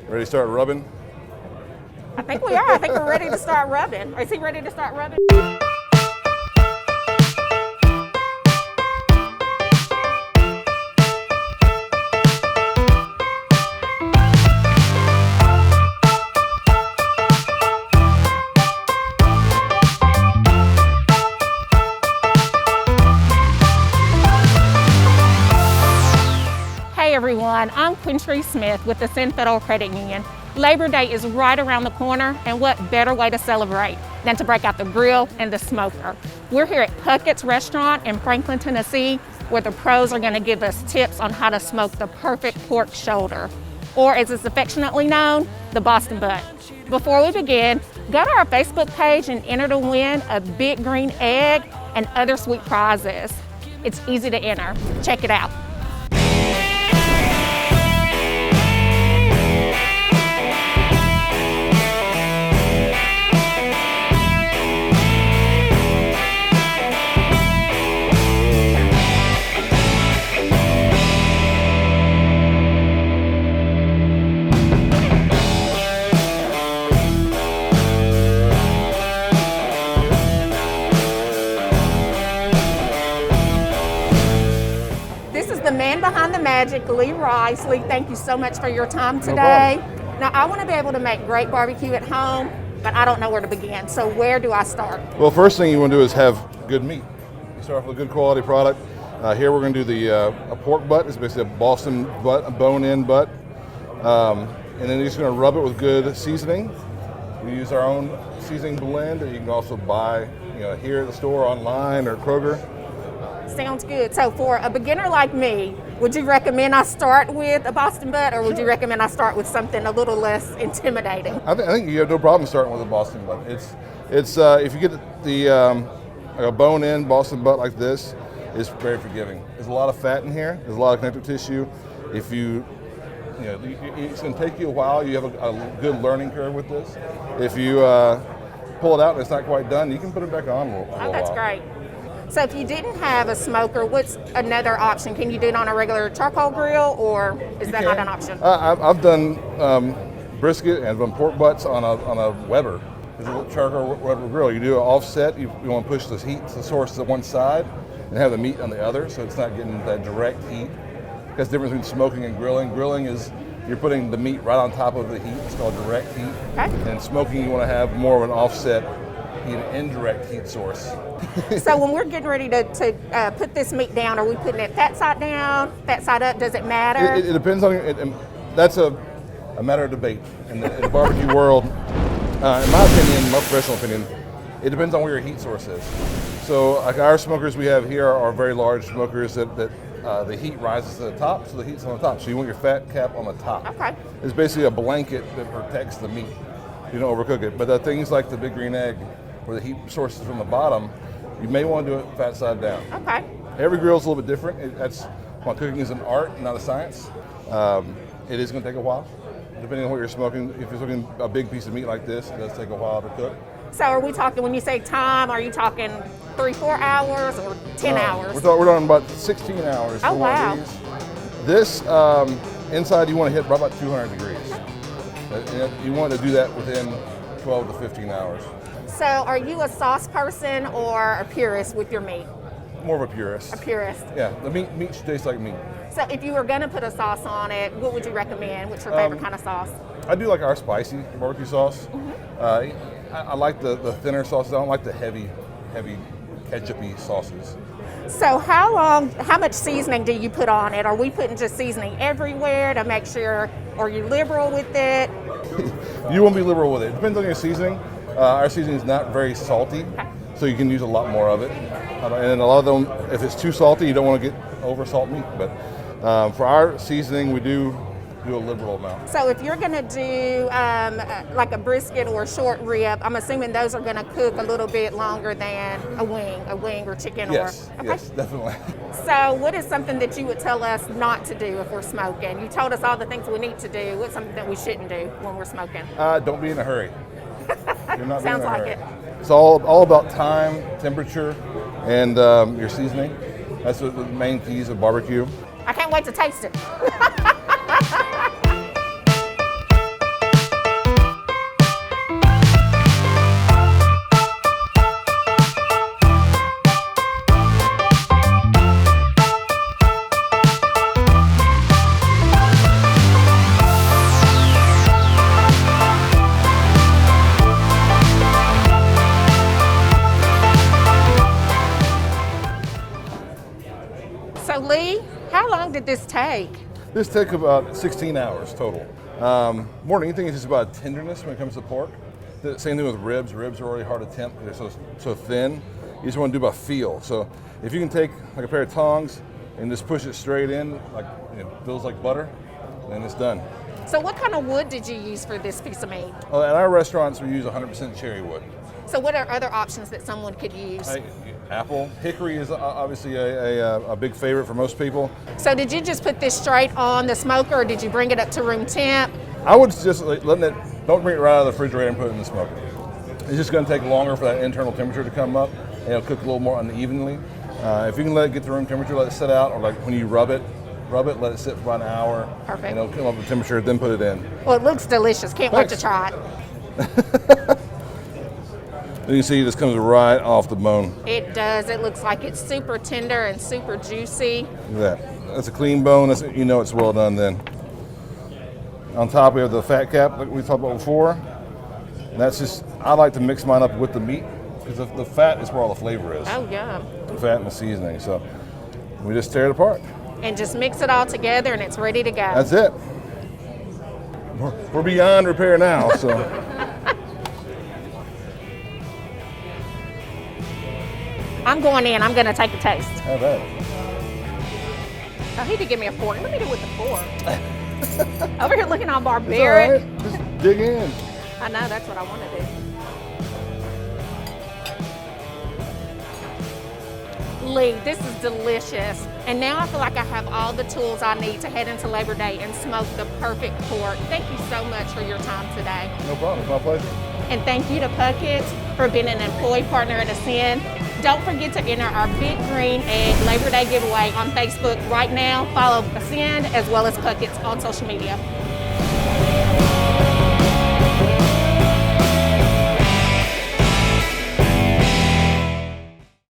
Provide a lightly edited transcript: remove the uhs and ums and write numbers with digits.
Ready to start rubbing? I think we are. I think we're ready to start rubbing. Is he ready to start rubbing? Hey everyone, I'm Quintry Smith with the Sin Federal Credit Union. Labor Day is right around the corner, and what better way to celebrate than to break out the grill and the smoker. We're here at Puckett's restaurant in Franklin, Tennessee, where the pros are gonna give us tips on how to smoke the perfect pork shoulder, or as it's affectionately known, the Boston butt. Before we begin, go to our Facebook page and enter to win a big green egg and other sweet prizes. It's easy to enter. Check it out. The man behind the magic, Lee Rice. Lee, thank you so much for your time today. Now, I want to be able to make great barbecue at home, but I don't know where to begin. So where do I start? Well, first thing you want to do is have good meat. You start off with a good quality product. Here we're going to do a pork butt. It's basically a Boston butt, a bone-in butt. And then you're just going to rub it with good seasoning. We use our own seasoning blend that you can also buy here at the store, online, or Kroger. Sounds good. So for a beginner like me, would you recommend I start with a Boston butt, or would you recommend I start with something a little less intimidating? I think you have no problem starting with a Boston butt. It's if you get a bone-in Boston butt like this, it's very forgiving. There's a lot of fat in here. There's a lot of connective tissue. If it's going to take you a while. You have a good learning curve with this. If you pull it out and it's not quite done, you can put it back on a little while. That's great. So if you didn't have a smoker, what's another option? Can you do it on a regular charcoal grill, or is that not an option? I've done brisket and I've done pork butts on a Weber. It's a little charcoal Weber grill. You do an offset. You want to push the source to one side and have the meat on the other, so it's not getting that direct heat. That's the difference between smoking and grilling. Grilling is you're putting the meat right on top of the heat. It's called direct heat. Okay. And smoking, you want to have more of an offset, an indirect heat source. So when we're getting ready to put this meat down, are we putting it that side down, that side up? Does it matter? It depends on that's a matter of debate in the barbecue world. In my opinion, my professional opinion, it depends on where your heat source is. So like our smokers we have here are very large smokers that the heat rises to the top, so the heat's on the top. So you want your fat cap on the top. Okay. It's basically a blanket that protects the meat. You don't overcook it. But the things like the big green egg, where the heat source is from the bottom, you may want to do it fat side down. Okay. Every grill is a little bit different. Cooking is an art, not a science. It is going to take a while, depending on what you're smoking. If you're smoking a big piece of meat like this, it does take a while to cook. So are we talking, when you say time, are you talking 3-4 hours or 10 hours? We're talking about 16 hours. Oh, wow. This, inside you want to hit right about 200 degrees. You want to do that within 12 to 15 hours. So are you a sauce person or a purist with your meat? More of a purist. A purist. Yeah, the meat should taste like meat. So if you were going to put a sauce on it, what would you recommend? What's your favorite kind of sauce? I do like our spicy barbecue sauce. Mm-hmm. I like the thinner sauces. I don't like the heavy ketchup-y sauces. So how much seasoning do you put on it? Are we putting just seasoning everywhere to make sure, are you liberal with it? You won't be liberal with it. It depends on your seasoning. Our seasoning is not very salty, so you can use a lot more of it. And a lot of them, if it's too salty, you don't want to get over salt meat. But for our seasoning, we do a liberal amount. So if you're going to do like a brisket or a short rib, I'm assuming those are going to cook a little bit longer than a wing or chicken. Yes, okay. Yes, definitely. So what is something that you would tell us not to do if we're smoking? You told us all the things we need to do. What's something that we shouldn't do when we're smoking? Don't be in a hurry. You're not Sounds like it. It's all about time, temperature, and your seasoning. That's the main keys of barbecue. I can't wait to taste it. would this take? This took about 16 hours total. More than anything, it's just about tenderness when it comes to pork. The same thing with ribs. Ribs are really hard to temp because they're so thin. You just want to do by feel. So if you can take like a pair of tongs and just push it straight in, like it feels like butter, then it's done. So what kind of wood did you use for this piece of meat? Well, at our restaurants, we use 100% cherry wood. So what are other options that someone could use? Apple. Hickory is obviously a big favorite for most people. So did you just put this straight on the smoker, or did you bring it up to room temp? I would just don't bring it right out of the refrigerator and put it in the smoker. It's just going to take longer for that internal temperature to come up, and it'll cook a little more unevenly. If you can let it get to room temperature, let it sit out, or like when you rub it, let it sit for about an hour. Perfect. And it'll come up with temperature, then put it in. Well, it looks delicious. Can't wait to try it. You can see this comes right off the bone. It does. It looks like it's super tender and super juicy. Look at that. That's a clean bone. You know it's well done then. On top we have the fat cap like we talked about before. And that's just, I like to mix mine up with the meat because the fat is where all the flavor is. Oh, yeah. The fat and the seasoning. So we just tear it apart. And just mix it all together and it's ready to go. That's it. We're beyond repair now, so. I'm going in. I'm going to take a taste. How bad? Oh, he did give me a fork. Let me do it with the fork. Over here looking all barbaric. It's all right. Just dig in. I know, that's what I want to do. Lee, this is delicious. And now I feel like I have all the tools I need to head into Labor Day and smoke the perfect pork. Thank you so much for your time today. No problem. It's my pleasure. And thank you to Puckett for being an employee partner at Ascend. Don't forget to enter our Big Green Egg Labor Day giveaway on Facebook right now. Follow Ascend as well as Puckett's on social media.